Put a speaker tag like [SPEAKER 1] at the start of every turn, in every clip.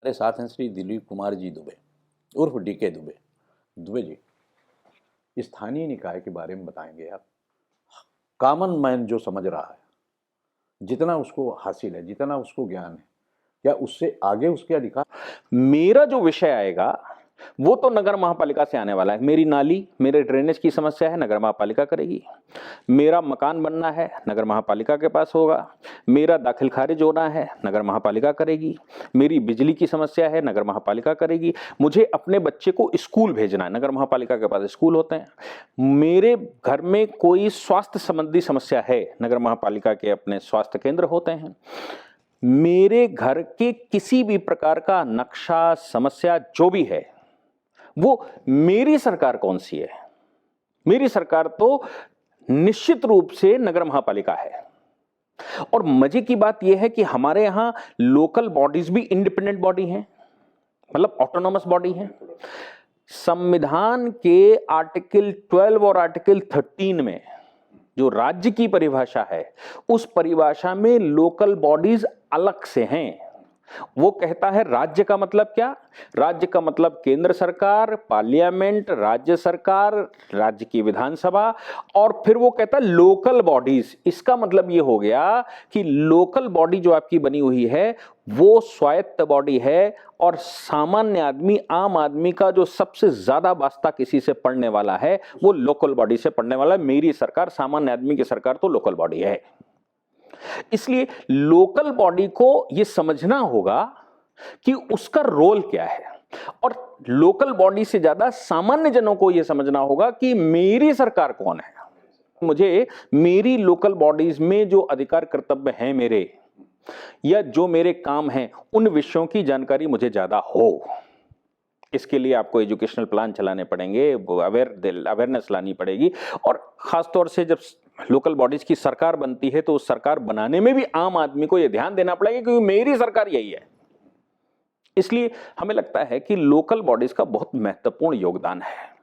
[SPEAKER 1] हमारे साथ हैं श्री दिलीप कुमार जी दुबे उर्फ डीके दुबे। दुबे जी, स्थानीय निकाय के बारे में बताएंगे आप। कॉमन मैन जो समझ रहा है, जितना उसको हासिल है, जितना उसको ज्ञान है, क्या उससे आगे उसके अधिकार?
[SPEAKER 2] मेरा जो विषय आएगा वो तो नगर महापालिका से आने वाला है। मेरी नाली, मेरे ड्रेनेज की समस्या है, नगर महापालिका करेगी। मेरा मकान बनना है, नगर महापालिका के पास होगा। मेरा दाखिल खारिज होना है, नगर महापालिका करेगी। मेरी बिजली की समस्या है, नगर महापालिका करेगी। मुझे अपने बच्चे को स्कूल भेजना है, नगर महापालिका के पास स्कूल होते हैं। मेरे घर में कोई स्वास्थ्य संबंधी समस्या है, नगर महापालिका के अपने स्वास्थ्य केंद्र होते हैं। मेरे घर के किसी भी प्रकार का नक्शा, समस्या जो भी है, वो मेरी सरकार कौन सी है? मेरी सरकार तो निश्चित रूप से नगर महापालिका है। और मजे की बात यह है कि हमारे यहां लोकल बॉडीज भी इंडिपेंडेंट बॉडी हैं, मतलब ऑटोनॉमस बॉडी हैं। संविधान के आर्टिकल 12 और आर्टिकल 13 में जो राज्य की परिभाषा है, उस परिभाषा में लोकल बॉडीज अलग से हैं। वो कहता है राज्य का मतलब क्या? राज्य का मतलब केंद्र सरकार, पार्लियामेंट, राज्य सरकार, राज्य की विधानसभा, और फिर वो कहता है लोकल बॉडीज। इसका मतलब ये हो गया कि लोकल बॉडी जो आपकी बनी हुई है वो स्वायत्त बॉडी है, और सामान्य आदमी, आम आदमी का जो सबसे ज्यादा वास्ता किसी से पड़ने वाला है वो लोकल बॉडी से पड़ने वाला है। मेरी सरकार, सामान्य आदमी की सरकार तो लोकल बॉडी है। इसलिए लोकल बॉडी को यह समझना होगा कि उसका रोल क्या है, और लोकल बॉडी से ज्यादा सामान्य जनों को यह समझना होगा कि मेरी सरकार कौन है। मुझे मेरी लोकल बॉडीज में जो अधिकार कर्तव्य हैं मेरे, या जो मेरे काम हैं, उन विषयों की जानकारी मुझे ज्यादा हो। इसके लिए आपको एजुकेशनल प्लान चलाने पड़ेंगे, अवेयरनेस लानी पड़ेगी। और खासतौर से जब लोकल बॉडीज की सरकार बनती है तो उस सरकार बनाने में भी आम आदमी को यह ध्यान देना पड़ेगा क्योंकि मेरी सरकार यही है। इसलिए हमें लगता है कि लोकल बॉडीज का बहुत महत्वपूर्ण योगदान है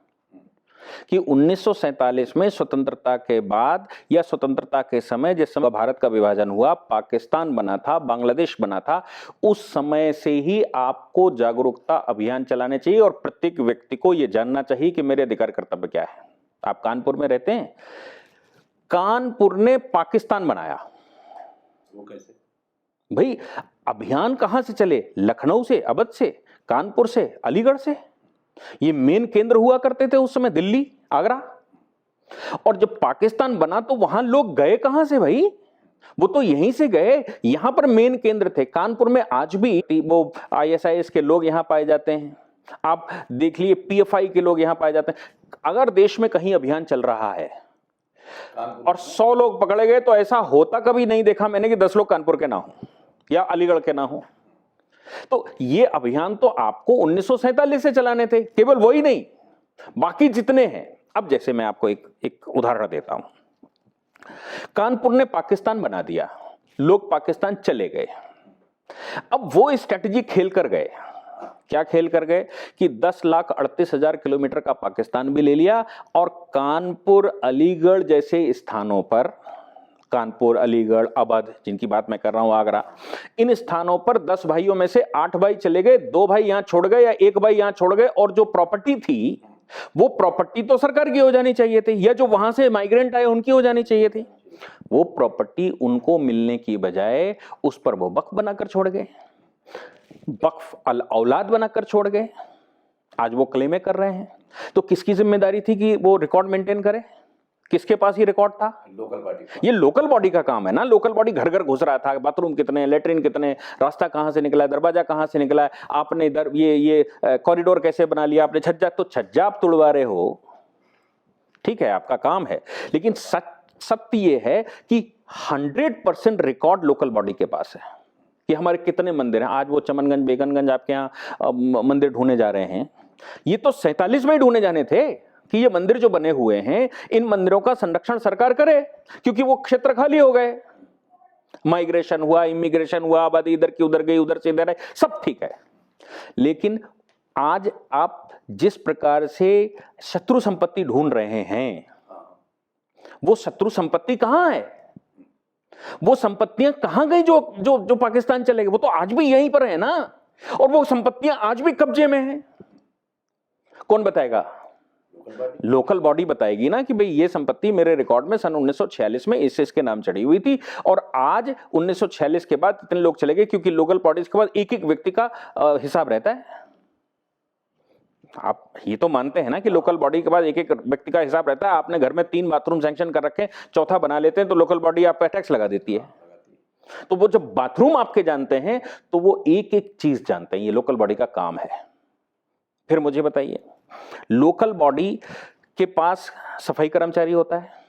[SPEAKER 2] कि 1947 में स्वतंत्रता के बाद या स्वतंत्रता के समय, जिस समय भारत का विभाजन हुआ, पाकिस्तान बना था, बांग्लादेश बना था, उस समय से ही आपको जागरूकता अभियान चलाने चाहिए और प्रत्येक व्यक्ति को यह जानना चाहिए कि मेरे अधिकार कर्तव्य क्या है। आप कानपुर में रहते हैं, कानपुर ने पाकिस्तान बनाया।
[SPEAKER 1] वो कैसे
[SPEAKER 2] भाई? अभियान कहां से चले? लखनऊ से, अवध से, कानपुर से, अलीगढ़ से। ये मेन केंद्र हुआ करते थे उस समय, दिल्ली, आगरा। और जब पाकिस्तान बना तो वहां लोग गए कहां से भाई? वो तो यहीं से गए। यहां पर मेन केंद्र थे। कानपुर में आज भी वो ISIS के लोग यहां पाए जाते हैं। आप देख लिए, PFI के लोग यहां पाए जाते हैं। अगर देश में कहीं अभियान चल रहा है और 100 लोग पकड़े गए, तो ऐसा होता कभी नहीं देखा मैंने कि 10 लोग कानपुर के ना हो या अलीगढ़ के ना हो। तो ये अभियान तो आपको 1947 से चलाने थे। केवल वही नहीं, बाकी जितने हैं। अब जैसे मैं आपको एक उदाहरण देता हूं। कानपुर ने पाकिस्तान बना दिया, लोग पाकिस्तान चले गए। अब वो स्ट्रैटेजी खेल कर गए। क्या खेल कर गए कि 10,38,000 किलोमीटर का पाकिस्तान भी ले लिया, और कानपुर, अलीगढ़ जैसे स्थानों पर, कानपुर, अलीगढ़, अवध, जिनकी बात मैं कर रहा हूं, आगरा, इन स्थानों पर 10 भाइयों में से 8 भाई चले गए, 2 भाई यहां छोड़ गए या 1 भाई यहां छोड़ गए। और जो प्रॉपर्टी थी, वो प्रॉपर्टी तो सरकार की हो जानी चाहिए थी, या जो वहां से माइग्रेंट आए उनकी हो जानी चाहिए थी। वो प्रॉपर्टी उनको मिलने की बजाय उस पर वो वक्फ बनाकर छोड़ गए, वक्फ अल औलाद बनाकर छोड़ गए। आज वो क्लेम कर रहे हैं। तो किसकी जिम्मेदारी थी कि वो रिकॉर्ड मेंटेन करे? किसके पास ये रिकॉर्ड था? Local body. ये लोकल बॉडी का काम है ना। लोकल बॉडी घर घर घुस रहा था, बाथरूम कितने, लेटरिन कितने, रास्ता कहां से निकला है, दरवाजा कहां से निकला है, आपने इधर ये कॉरिडोर कैसे बना लिया, आपने छज्जा, तो छज्जा आप तुड़वा रहे हो, ठीक है, आपका काम है। लेकिन सत्य ये है कि 100% रिकॉर्ड लोकल बॉडी के पास है कि हमारे कितने मंदिर हैं। आज वो चमनगंज, बेगनगंज आपके यहाँ मंदिर ढूंढे जा रहे हैं। ये तो 47 में ही ढूंढे जाने थे कि ये मंदिर जो बने हुए हैं, इन मंदिरों का संरक्षण सरकार करे, क्योंकि वो क्षेत्र खाली हो गए। माइग्रेशन हुआ, इमिग्रेशन हुआ, आबादी इधर की उधर गई, उधर से इधर है, सब ठीक है। लेकिन आज आप जिस प्रकार से शत्रु संपत्ति ढूंढ रहे हैं, वो शत्रु संपत्ति कहां है? वो संपत्तियां कहां गई जो जो जो पाकिस्तान चले गए? वो तो आज भी यहीं पर है ना। और वो संपत्तियां आज भी कब्जे में हैं। कौन बताएगा? लोकल बॉडी बताएगी ना कि भाई ये संपत्ति मेरे रिकॉर्ड में सन 1946 में इसके नाम चढ़ी हुई थी और आज 1946 के बाद इतने लोग चले गए, क्योंकि लोकल बॉडीज के बाद एक एक व्यक्ति का हिसाब रहता है। आप ये तो मानते हैं ना कि लोकल बॉडी के बाद एक एक व्यक्ति का हिसाब रहता है। आपने घर में 3 बाथरूम सैंक्शन कर रखे हैं, चौथा बना लेते हैं तो लोकल बॉडी आप पे टैक्स लगा देती है। तो वो जब बाथरूम आपके जानते हैं तो वो एक एक चीज जानते हैं, ये लोकल बॉडी का काम है। फिर मुझे बताइए, लोकल बॉडी के पास सफाई कर्मचारी होता है,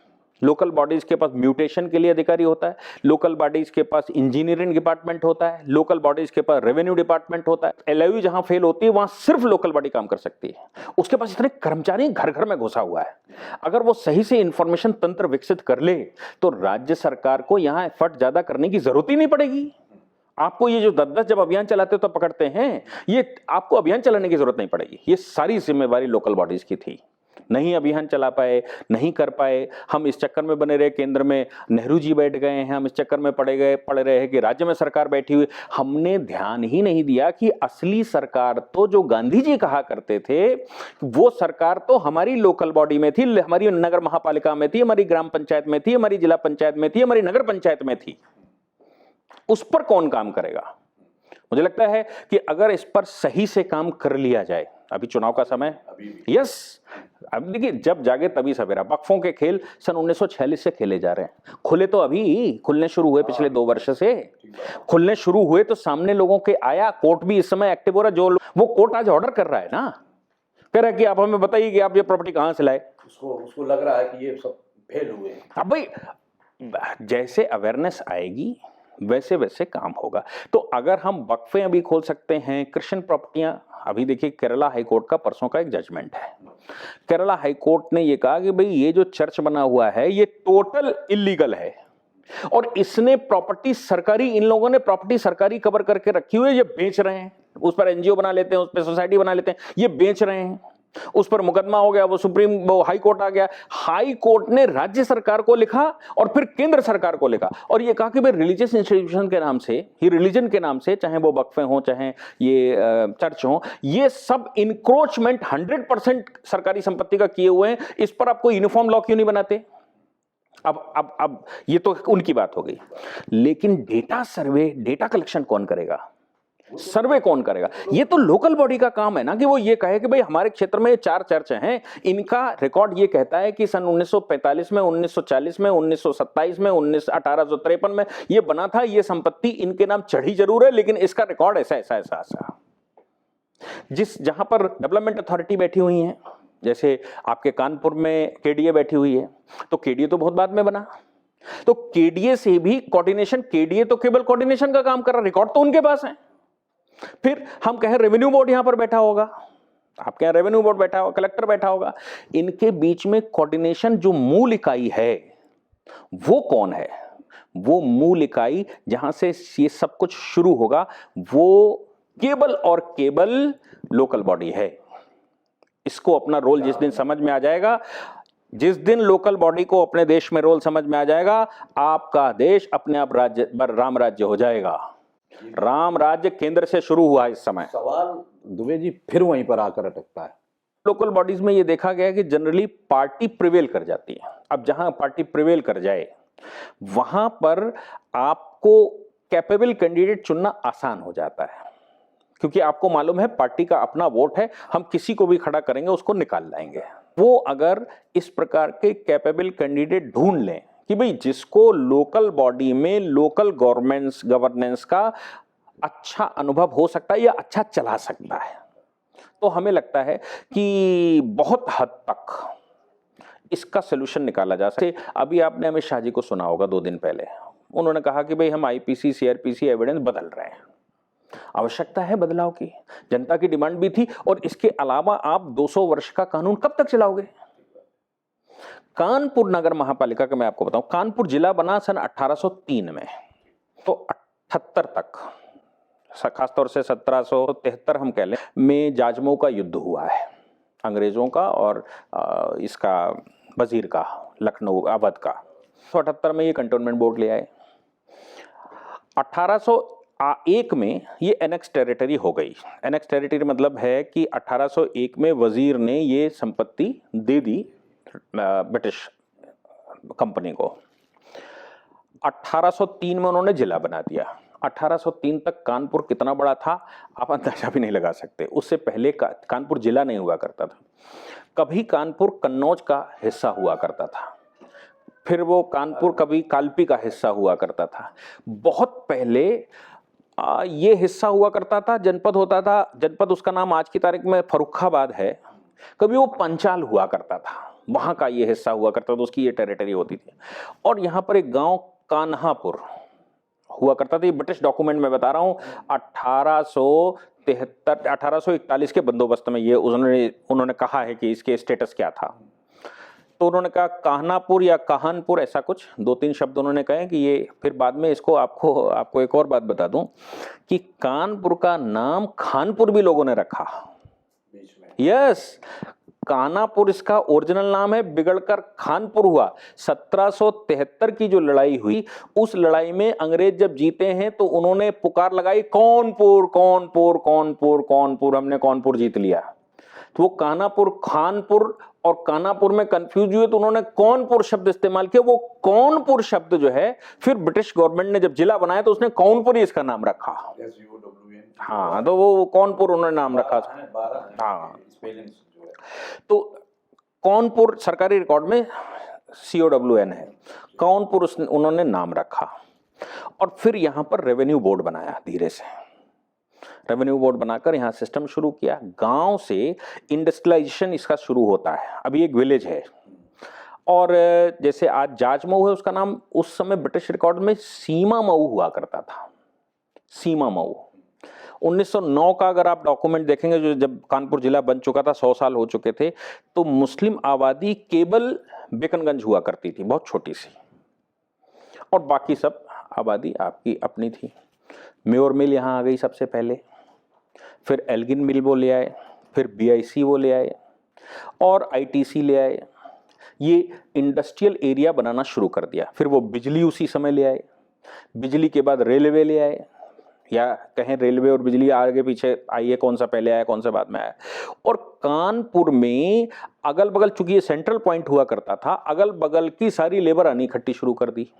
[SPEAKER 2] लोकल बॉडीज के पास म्यूटेशन के लिए अधिकारी होता है, लोकल बॉडीज के पास इंजीनियरिंग डिपार्टमेंट होता है, लोकल बॉडीज के पास रेवेन्यू डिपार्टमेंट होता है। एलआईयू जहां फेल होती है वहां सिर्फ लोकल बॉडी काम कर सकती है। उसके पास इतने कर्मचारी घर घर में घुसा हुआ है। अगर वो सही से इंफॉर्मेशन तंत्र विकसित कर ले तो राज्य सरकार को यहां एफर्ट ज्यादा करने की जरूरत ही नहीं पड़ेगी। आपको ये जो 10-10 जब अभियान चलाते हो तो पकड़ते हैं, ये आपको अभियान चलाने की जरूरत नहीं पड़ेगी। ये सारी जिम्मेवारी लोकल बॉडीज की थी। नहीं अभियान चला पाए, नहीं कर पाए, हम इस चक्कर में बने रहे, केंद्र में नेहरू जी बैठ गए हैं, हम इस चक्कर में पड़ रहे हैं कि राज्य में सरकार बैठी हुई। हमने ध्यान ही नहीं दिया कि असली सरकार तो जो गांधी जी कहा करते थे वो सरकार तो हमारी लोकल बॉडी में थी, हमारी नगर महापालिका में थी, हमारी ग्राम पंचायत में थी, हमारी जिला पंचायत में थी, हमारी नगर पंचायत में थी। उस पर कौन काम करेगा? मुझे लगता है कि अगर इस पर सही से काम कर लिया जाए, अभी चुनाव का समय, यस, अब देखिए जब जागे तभी सवेरा। वक्फों के खेल सन 1946 से खेले जा रहे हैं। खुले तो अभी खुलने शुरू हुए, पिछले 2 वर्ष से खुलने शुरू हुए तो सामने लोगों के आया। कोर्ट भी इस समय एक्टिव हो रहा है। जो वो कोर्ट आज ऑर्डर कर रहा है ना, कह रहा है कि आप हमें बताइए कि आप ये प्रॉपर्टी कहां से लाए।
[SPEAKER 1] उसको लग रहा है कि ये सब फेल हुए हैं।
[SPEAKER 2] अब भाई जैसे अवेयरनेस आएगी वैसे वैसे काम होगा। तो अगर हम वक्फे अभी खोल सकते हैं, कृषि प्रॉपर्टियां, अभी देखिए केरला हाईकोर्ट का परसों का एक जजमेंट है। केरला हाईकोर्ट ने ये कहा कि भाई ये जो चर्च बना हुआ है ये टोटल इलीगल है और इसने प्रॉपर्टी सरकारी, इन लोगों ने प्रॉपर्टी सरकारी कवर करके रखी हुई है, ये बेच रहे हैं। उस पर एनजीओ बना लेते हैं, उस पर सोसाइटी बना लेते हैं, ये बेच रहे हैं। उस पर मुकदमा हो गया, वो हाई कोर्ट आ गया। हाई कोर्ट ने राज्य सरकार को लिखा और फिर केंद्र सरकार को लिखा और ये कहा कि भाई रिलीजियस इंस्टीट्यूशन के नाम से, ये रिलीजन के नाम से, चाहे वो वक्फे हो चाहे ये चर्च हो, ये सब इंक्रोचमेंट 100% सरकारी संपत्ति का किए हुए हैं। इस पर आप कोई यूनिफॉर्म लॉ क्यों नहीं बनाते? अब ये तो उनकी बात हो गई, लेकिन डेटा सर्वे, डेटा कलेक्शन कौन करेगा? सर्वे कौन करेगा? ये तो लोकल बॉडी का काम है ना कि वो ये कहे कि भाई हमारे क्षेत्र में 4 चर्च हैं, इनका रिकॉर्ड ये कहता है कि सन 1945 में, 1940 में, 1927 में, 1853 में ये बना था, ये संपत्ति इनके नाम चढ़ी जरूर है लेकिन इसका रिकॉर्ड ऐसा ऐसा ऐसा ऐसा। जहां पर डेवलपमेंट अथॉरिटी बैठी हुई है, जैसे आपके कानपुर में केडीए बैठी हुई है, तो केडीए तो बहुत बाद में बना, तो केडीए से भी कोऑर्डिनेशन, केडीए तो केवल कोऑर्डिनेशन का काम कर रहा, रिकॉर्ड तो उनके पास है। फिर हम कहें रेवेन्यू बोर्ड यहां पर बैठा होगा, आपके यहां रेवेन्यू बोर्ड बैठा होगा, कलेक्टर बैठा होगा, इनके बीच में कोऑर्डिनेशन जो मूल इकाई है वो कौन है? वो मूल इकाई जहां से ये सब कुछ शुरू होगा वो केवल और केवल लोकल बॉडी है। इसको अपना रोल जिस दिन समझ में आ जाएगा, जिस दिन लोकल बॉडी को अपने देश में रोल समझ में आ जाएगा, आपका देश अपने आप राज्य राम राज्य हो जाएगा। राम राज्य केंद्र से शुरू हुआ इस समय।
[SPEAKER 1] सवाल दुबे जी फिर वहीं पर आकर अटकता है।
[SPEAKER 2] लोकल बॉडीज में ये देखा गया है कि जनरली पार्टी प्रिवेल कर जाती है। अब जहां पार्टी प्रिवेल कर जाए वहां पर आपको कैपेबल कैंडिडेट चुनना आसान हो जाता है, क्योंकि आपको मालूम है पार्टी का अपना वोट है, हम किसी को भी खड़ा करेंगे उसको निकाल लाएंगे। वो अगर इस प्रकार के कैपेबल कैंडिडेट ढूंढ लें कि भाई जिसको लोकल बॉडी में लोकल गवर्नेंस का अच्छा अनुभव हो सकता है या अच्छा चला सकता है, तो हमें लगता है कि बहुत हद तक इसका सोल्यूशन निकाला जा सकता है। अभी आपने अमित शाह जी को सुना होगा 2 दिन पहले, उन्होंने कहा कि भाई हम आईपीसी सीआरपीसी एविडेंस बदल रहे हैं। आवश्यकता है बदलाव की, जनता की डिमांड भी थी। और इसके अलावा आप 200 वर्ष का कानून कब तक चलाओगे? कानपुर नगर महापालिका का मैं आपको बताऊं, कानपुर जिला बना सन 1803 में, तो 78 तक, खासतौर से 1773 हम कह लें में जाजमऊ का युद्ध हुआ है, अंग्रेजों का और इसका वजीर का, लखनऊ अवध का। 78 में ये कंटोनमेंट बोर्ड ले आए। एक में ये एनेक्स टेरिटरी हो गई। एनेक्स टेरिटरी मतलब है कि 1801 में वजीर ने ये संपत्ति दे दी ब्रिटिश कंपनी को। 1803 में उन्होंने जिला बना दिया। 1803 तक कानपुर कितना बड़ा था आप अंदाजा भी नहीं लगा सकते। उससे पहले कानपुर जिला नहीं हुआ करता था। कभी कानपुर कन्नौज का हिस्सा हुआ करता था, फिर वो कानपुर कभी कालपी का हिस्सा हुआ करता था। बहुत पहले ये हिस्सा हुआ करता था, जनपद होता था। जनपद उसका नाम आज की तारीख में फर्रुखाबाद है। कभी वो पंचाल हुआ करता था, वहां का ये हिस्सा हुआ करता था, उसकी ये टेरिटरी होती थी। और यहाँ पर एक गांव कान्हापुर हुआ करता था। ये ब्रिटिश डॉक्यूमेंट में बता रहा हूँ, 1841 के बंदोबस्त में ये उन्होंने कहा है कि इसके स्टेटस क्या था। तो उन्होंने कहा कान्हापुर या काहनपुर, ऐसा कुछ 2-3 शब्द उन्होंने कहे कि ये। फिर बाद में इसको आपको एक और बात बता दूं कि कानपुर का नाम खानपुर भी लोगों ने रखा। यस, कान्हापुर इसका ओरिजिनल नाम है, बिगड़कर खानपुर हुआ। 1773 की जो लड़ाई हुई, उस लड़ाई में अंग्रेज जब जीते हैं तो उन्होंने पुकार लगाई कौनपुर कौनपुर कौनपुर कौनपुर, हमने कौनपुर जीत लिया। तो वो कान्हापुर खानपुर और कान्हापुर में कंफ्यूज हुए तो उन्होंने कौनपुर शब्द इस्तेमाल किया। वो कौनपुर शब्द जो है फिर ब्रिटिश गवर्नमेंट ने जब जिला बनाया तो उसने कौनपुर ही इसका नाम रखा। हाँ, तो वो कौनपुर उन्होंने नाम रखा। हाँ, तो कौनपुर सरकारी रिकॉर्ड में COWN है, कौनपुर उन्होंने नाम रखा। और फिर यहां पर रेवेन्यू बोर्ड बनाया। धीरे से रेवेन्यू बोर्ड बनाकर यहाँ सिस्टम शुरू किया। गांव से इंडस्ट्रियलाइजेशन इसका शुरू होता है। अभी एक विलेज है, और जैसे आज जाजमऊ है, उसका नाम उस समय ब्रिटिश रिकॉर्ड में सीमा मऊ हुआ करता था। सीमा मऊ 1909 का अगर आप डॉक्यूमेंट देखेंगे, जो जब कानपुर जिला बन चुका था, 100 साल हो चुके थे, तो मुस्लिम आबादी केवल बेकनगंज हुआ करती थी, बहुत छोटी सी, और बाकी सब आबादी आपकी अपनी थी। म्योर मिल यहाँ आ गई सबसे पहले, फिर एल्गिन मिल वो ले आए, फिर BIC वो ले आए, और ITC ले आए। ये इंडस्ट्रियल एरिया बनाना शुरू कर दिया। फिर वो बिजली उसी समय ले आए। बिजली के बाद रेलवे ले आए, या कहें रेलवे और बिजली आगे पीछे आइए, कौन सा पहले आया कौन सा बाद में आया। और कानपुर में अगल बगल, चूंकि ये सेंट्रल पॉइंट हुआ करता था, अगल बगल की सारी लेबर आनी इकट्ठी शुरू कर दी।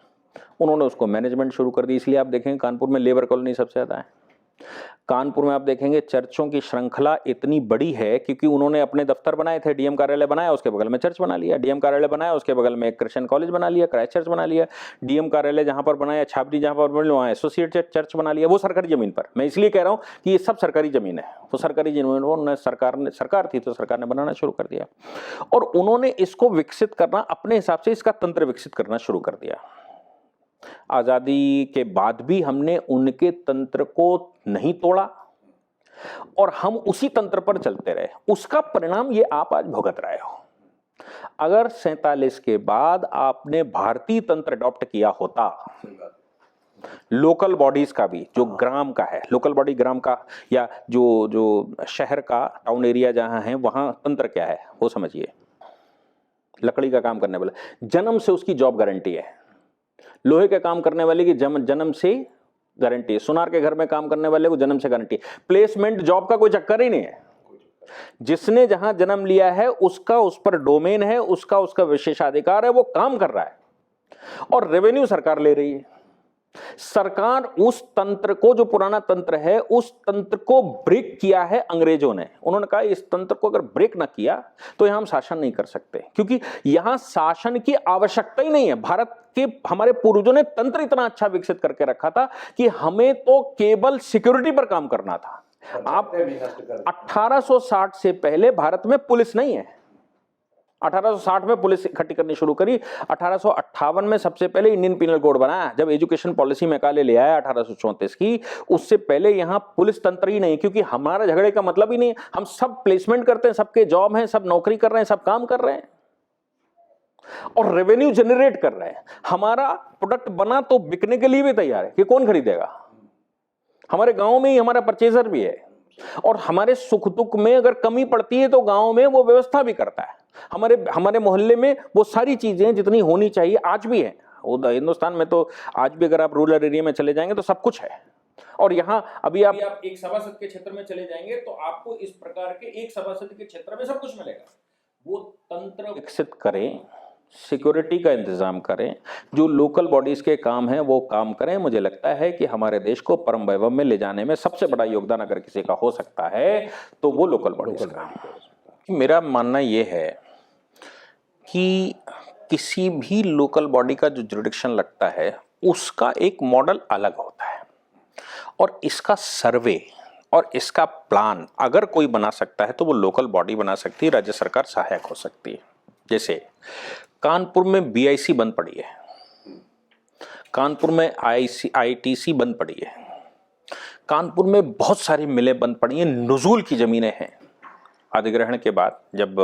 [SPEAKER 2] उन्होंने उसको मैनेजमेंट शुरू कर दी। इसलिए आप देखेंगे कानपुर में लेबर कॉलोनी सबसे ज़्यादा है। कानपुर में आप देखेंगे चर्चों की श्रृंखला इतनी बड़ी है क्योंकि उन्होंने अपने दफ्तर बनाए थे। DM कार्यालय बनाया, उसके बगल में चर्च बना लिया। DM कार्यालय बनाया, उसके बगल में एक क्रिश्चियन कॉलेज बना लिया, क्राइस्ट चर्च बना लिया। DM कार्यालय जहां पर बनाया, छावनी जहां पर बना, वहां एसोसिएट चर्च बना लिया। वो सरकारी जमीन पर, मैं इसलिए कह रहा हूं कि ये सब सरकारी जमीन है। वो सरकारी जमीन वो सरकार थी तो सरकार ने बनाना शुरू कर दिया, और उन्होंने इसको विकसित करना अपने हिसाब से, इसका तंत्र विकसित करना शुरू कर दिया। आजादी के बाद भी हमने उनके तंत्र को नहीं तोड़ा, और हम उसी तंत्र पर चलते रहे। उसका परिणाम ये आप आज भुगत रहे हो। अगर 47 के बाद आपने भारतीय तंत्र अडॉप्ट किया होता, लोकल बॉडीज का भी, जो ग्राम का है, लोकल बॉडी ग्राम का, या जो शहर का टाउन एरिया जहां है, वहां तंत्र क्या है वो समझिए। लकड़ी का काम करने वाला जन्म से उसकी जॉब गारंटी है। लोहे के काम करने वाले की जन्म से गारंटी है। सुनार के घर में काम करने वाले को जन्म से गारंटी है। प्लेसमेंट जॉब का कोई चक्कर ही नहीं है। जिसने जहां जन्म लिया है उसका उस पर डोमेन है, उसका विशेषाधिकार है, वो काम कर रहा है, और रेवेन्यू सरकार ले रही है। सरकार उस तंत्र को, जो पुराना तंत्र है, उस तंत्र को ब्रेक किया है अंग्रेजों ने। उन्होंने कहा इस तंत्र को अगर ब्रेक ना किया तो यहां हम शासन नहीं कर सकते, क्योंकि यहां शासन की आवश्यकता ही नहीं है। भारत के हमारे पूर्वजों ने तंत्र इतना अच्छा विकसित करके रखा था कि हमें तो केवल सिक्योरिटी पर काम करना था। आप 1860 से पहले भारत में पुलिस नहीं है। 1860 में पुलिस इकट्ठी करनी शुरू करी। 1858 में सबसे पहले इंडियन पिनल कोड बनाया, जब एजुकेशन पॉलिसी मैकाले ले आया 1834 की। उससे पहले यहां पुलिस तंत्र ही नहीं, क्योंकि हमारा झगड़े का मतलब ही नहीं। हम सब प्लेसमेंट करते हैं, सबके जॉब हैं, सब नौकरी कर रहे हैं, सब काम कर रहे हैं और रेवेन्यू जनरेट कर रहे हैं। हमारा प्रोडक्ट बना तो बिकने के लिए भी तैयार है कि कौन खरीदेगा। हमारे गांव में ही हमारा परचेजर भी है, और हमारे सुख दुख में अगर कमी पड़ती है तो गांव में वो व्यवस्था भी करता है। हमारे मोहल्ले में वो सारी चीजें जितनी होनी चाहिए आज भी है। हिंदुस्तान में तो आज भी अगर आप रूरल एरिया में चले जाएंगे तो सब कुछ है। और यहाँ अभी आप एक सभासद के क्षेत्र में चले जाएंगे तो आपको इस प्रकार के एक सभासद के क्षेत्र में सब कुछ मिलेगा। वो तंत्र विकसित करें, सिक्योरिटी का इंतजाम करें, जो लोकल बॉडीज के काम हैं वो काम करें। मुझे लगता है कि हमारे देश को परम वैभव में ले जाने में सबसे बड़ा योगदान अगर किसी का हो सकता है तो वो लोकल बॉडीज का। मेरा मानना ये है कि किसी भी लोकल बॉडी का जो जुरिडिक्शन लगता है उसका एक मॉडल अलग होता है, और इसका सर्वे और इसका प्लान अगर कोई बना सकता है तो वो लोकल बॉडी बना सकती है, राज्य सरकार सहायक हो सकती है। जैसे कानपुर में बीआईसी बंद पड़ी है, कानपुर में आईटीसी बंद पड़ी है, कानपुर में बहुत सारी मिलें बंद पड़ी हैं, नुजूल की ज़मीनें हैं। अधिग्रहण के बाद जब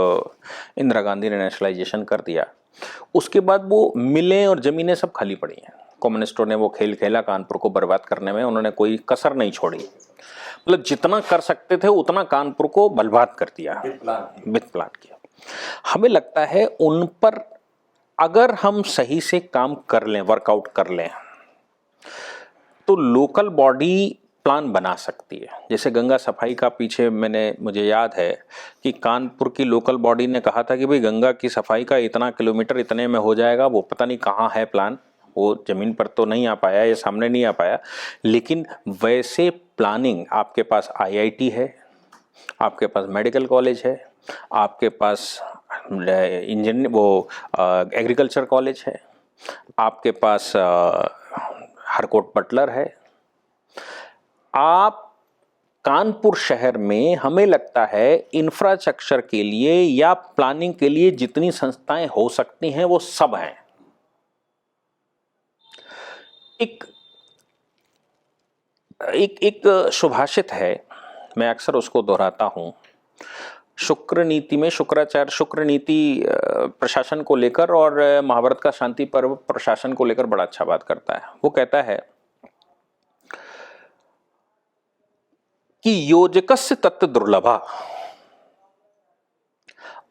[SPEAKER 2] इंदिरा गांधी ने नेशनलाइजेशन कर दिया उसके बाद वो मिलें और ज़मीनें सब खाली पड़ी हैं। कम्युनिस्टों ने वो खेल खेला कानपुर को बर्बाद करने में, उन्होंने कोई कसर नहीं छोड़ी। मतलब जितना कर सकते थे उतना कानपुर को बर्बाद कर दिया, विथ प्लान किया। हमें लगता है उन पर अगर हम सही से काम कर लें, वर्कआउट कर लें, तो लोकल बॉडी प्लान बना सकती है। जैसे गंगा सफाई का पीछे मुझे याद है कि कानपुर की लोकल बॉडी ने कहा था कि भाई गंगा की सफाई का इतना किलोमीटर इतने में हो जाएगा। वो पता नहीं कहाँ है प्लान, वो ज़मीन पर तो नहीं आ पाया, ये सामने नहीं आ पाया। लेकिन वैसे प्लानिंग आपके पास आईआईटी है, आपके पास मेडिकल कॉलेज है, आपके पास एग्रीकल्चर कॉलेज है, आपके पास हरकोट बटलर है। आप कानपुर शहर में हमें लगता है इंफ्रास्ट्रक्चर के लिए या प्लानिंग के लिए जितनी संस्थाएं हो सकती हैं वो सब हैं। एक सुभाषित है, मैं अक्सर उसको दोहराता हूं। शुक्र नीति में शुक्राचार्य शुक्र नीति प्रशासन को लेकर और महाभारत का शांति पर्व प्रशासन को लेकर बड़ा अच्छा बात करता है। वो कहता है कि योजकस्य तत् दुर्लभा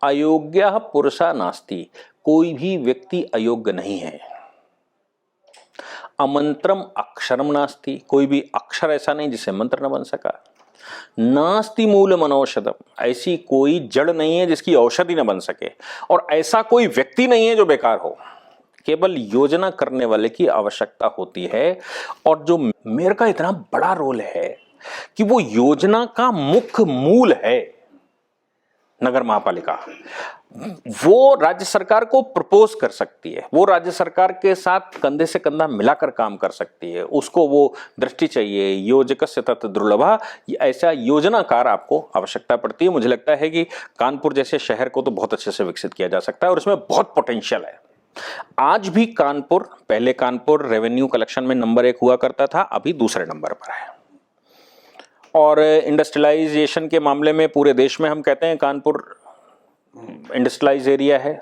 [SPEAKER 2] अयोग्य पुरुषा नास्ति। कोई भी व्यक्ति अयोग्य नहीं है। अमंत्रम अक्षरम नास्ति, कोई भी अक्षर ऐसा नहीं जिससे मंत्र न बन सका। नास्ति मूल मनौषधम, ऐसी कोई जड़ नहीं है जिसकी औषधि न बन सके। और ऐसा कोई व्यक्ति नहीं है जो बेकार हो। केवल योजना करने वाले की आवश्यकता होती है। और जो मेयर का इतना बड़ा रोल है कि वो योजना का मुख्य मूल है। नगर महापालिका वो राज्य सरकार को प्रपोज कर सकती है, वो राज्य सरकार के साथ कंधे से कंधा मिलाकर काम कर सकती है। उसको वो दृष्टि चाहिए, योजकस्य तत् दुर्लभा, ऐसा योजनाकार आपको आवश्यकता पड़ती है। मुझे लगता है कि कानपुर जैसे शहर को तो बहुत अच्छे से विकसित किया जा सकता है और इसमें बहुत पोटेंशियल है। आज भी कानपुर, पहले कानपुर रेवेन्यू कलेक्शन में नंबर 1 हुआ करता था, अभी दूसरे नंबर पर है। और इंडस्ट्रियलाइजेशन के मामले में पूरे देश में हम कहते हैं कानपुर इंडस्ट्रियलाइज एरिया है,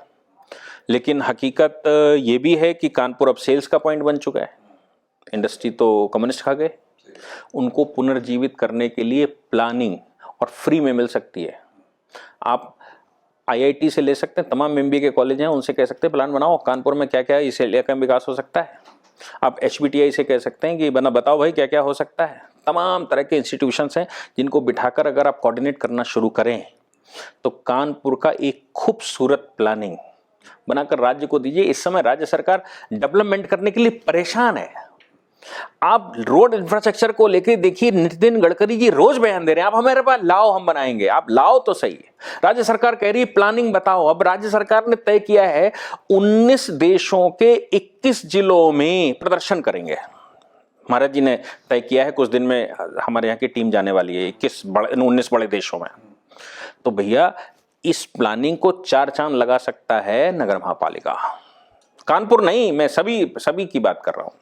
[SPEAKER 2] लेकिन हकीकत ये भी है कि कानपुर अब सेल्स का पॉइंट बन चुका है। इंडस्ट्री तो कम्युनिस्ट खा गए, उनको पुनर्जीवित करने के लिए प्लानिंग और फ्री में मिल सकती है। आप आईआईटी से ले सकते हैं, तमाम एमबीए के कॉलेज हैं, उनसे कह सकते हैं प्लान बनाओ कानपुर में क्या क्या इस इलाके में विकास हो सकता है। आप एचबीटीआई से कह सकते हैं कि बताओ भाई क्या क्या हो सकता है। तमाम तरह के इंस्टीट्यूशंस हैं जिनको बिठाकर अगर आप कोऑर्डिनेट करना शुरू करें तो कानपुर का एक खूबसूरत प्लानिंग बनाकर राज्य को दीजिए। इस समय राज्य सरकार डेवलपमेंट करने के लिए परेशान है। आप रोड इंफ्रास्ट्रक्चर को लेकर देखिए, नितिन गडकरी जी रोज बयान दे रहे हैं, आप हमारे पास लाओ, हम बनाएंगे। आप लाओ तो सही है। राज्य सरकार कह रही है प्लानिंग बताओ। अब राज्य सरकार ने तय किया है 19 देशों के 21 जिलों में प्रदर्शन करेंगे। महाराज जी ने तय किया है कुछ दिन में हमारे यहाँ की टीम जाने वाली है 19 बड़े देशों में। तो भैया इस प्लानिंग को 4 चांद लगा सकता है नगर महापालिका। कानपुर नहीं, मैं सभी की बात कर रहा हूं।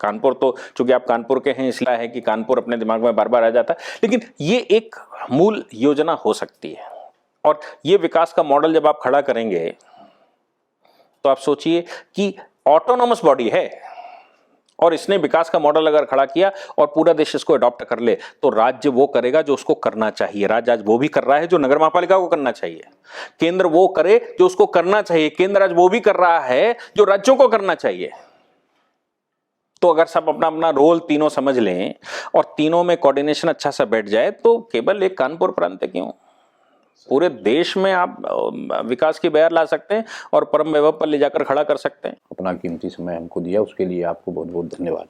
[SPEAKER 2] कानपुर तो चूंकि आप कानपुर के हैं इसलिए है कि कानपुर अपने दिमाग में बार बार आ जाता है, लेकिन ये एक मूल योजना हो सकती है। और ये विकास का मॉडल जब आप खड़ा करेंगे तो आप सोचिए कि ऑटोनॉमस बॉडी है और इसने विकास का मॉडल अगर खड़ा किया और पूरा देश इसको अडॉप्ट कर ले तो राज्य वो करेगा जो उसको करना चाहिए। राज्य आज वो भी कर रहा है जो नगर महापालिका को करना चाहिए। केंद्र वो करे जो उसको करना चाहिए। केंद्र आज वो भी कर रहा है जो राज्यों को करना चाहिए। तो अगर सब अपना अपना रोल तीनों समझ लें और तीनों में कोऑर्डिनेशन अच्छा सा बैठ जाए तो केवल एक कानपुर प्रांत क्यों, पूरे देश में आप विकास की बयार ला सकते हैं और परम वैभव पर ले जाकर खड़ा कर सकते हैं।
[SPEAKER 1] अपना कीमती समय हमको दिया, उसके लिए आपको बहुत बहुत धन्यवाद।